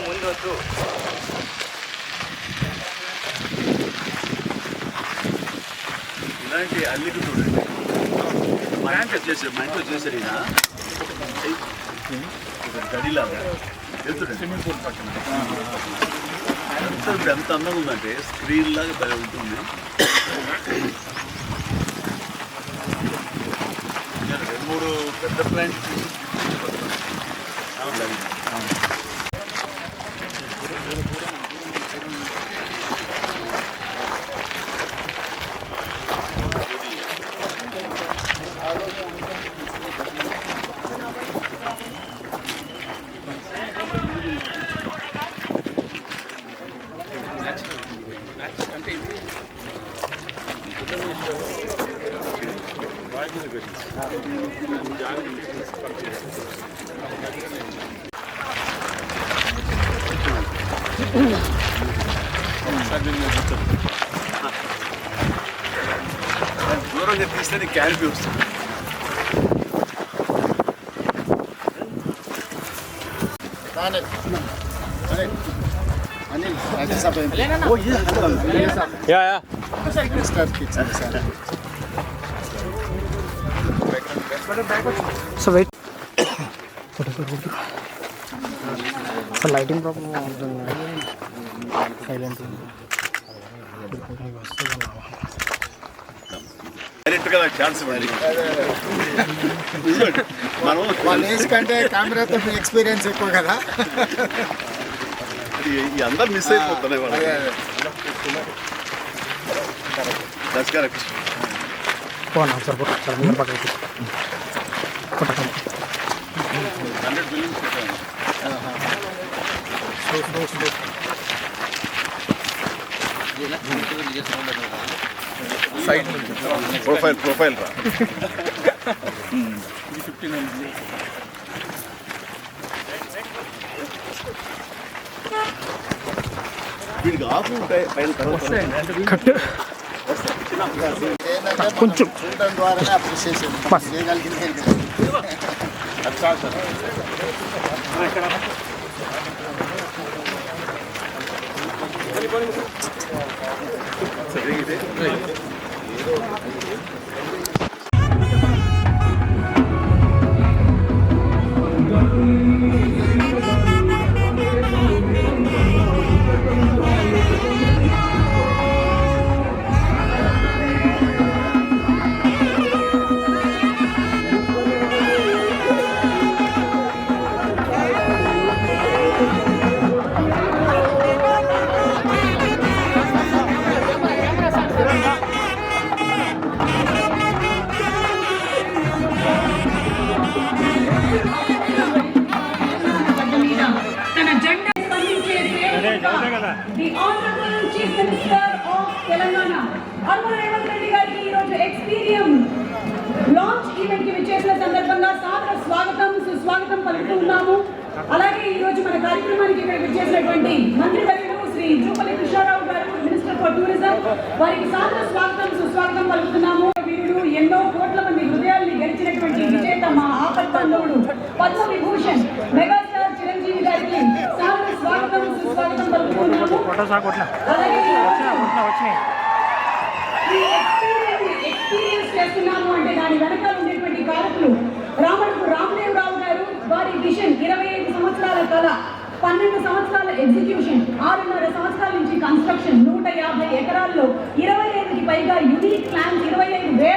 ముందొచ్చు. ఇలాంటి అల్లికి చూడండి. మా ఇంట్లో చేశారు ఈయన గడిలాగా వెళ్తుండే స్విమ్మింగ్ పూల్ పక్కన. ఎంత అందంగా ఉందంటే స్క్రీన్ లాగా భలే ఉంటుంది. 2-3 పెద్ద ప్లాంట్ దూరంగా తీస్తే క్యాన్పీ వస్తుంది. So wait so lighting problem ఉంటుంది. సైలెంట్ డైరెక్ట్గా నాకు ఛాన్స్ మరి మనం వాళ్ళ ఏజ్ కంటే కెమెరాతో ఎక్స్పీరియన్స్ ఎక్కువ కదా, అందరు మిస్ అయిపోతున్నాయి వాళ్ళు. కరెక్ట్. పోనా సార్ సార్ ముందు పక్కకి 100 బిలియన్స్ పెట్టాను. సైడ్ ప్రొఫైల్ రా. వీడికి ఆఫ్ ఉంటాయి పైన కొంచెం చూడడం ద్వారానే అప్రిషియేషన్ చేయగలిగింది. The Honorable Chief Minister of Telangana, Honorable Revanth Reddy గారికి ఈ రోజు ఎక్స్పీరియన్స్ లాంచ్ ఈవెంట్ కి విచ్చేసిన సందర్భంగా సాదర స్వాగతం సుస్వాగతం పలుకుతున్నాము. అలాగే ఈ రోజు మన కార్యక్రమానికి ఇక్కడ విచ్చేసినటువంటి మంత్రివర్యులు శ్రీ జూపల్లి కృష్ణారావు గారు, మినిస్టర్ ఫర్ టూరిజం, వారికి సాదర స్వాగతం సుస్వాగతం పలుకుతున్నాము. వీరుడు ఎన్నో కోట్ల మంది హృదయాల్ని గెలిచినటువంటి విజేత మా ఆపద్బంధువుడు పద్మ విభూషణ్ మెగాస్టార్ చిరంజీవి గారికి సాదర స్వాగతం సుస్వాగతం పలుకుతున్నాము. అలాగే ఎక్స్పీరియన్స్ చేస్తున్నాము అంటే దాని వెనకాల ఉండేటువంటి కారకులు రామడుకు రామదేవరావు గారు, వారి విజన్ 25 సంవత్సరాల కళ, 12 సంవత్సరాల ఎగ్జిక్యూషన్, 6.5 సంవత్సరాల నుంచి కన్స్ట్రక్షన్, 150 ఎకరాల్లో 25కి పైగా యూనిక్ ప్లాన్స్, 25,000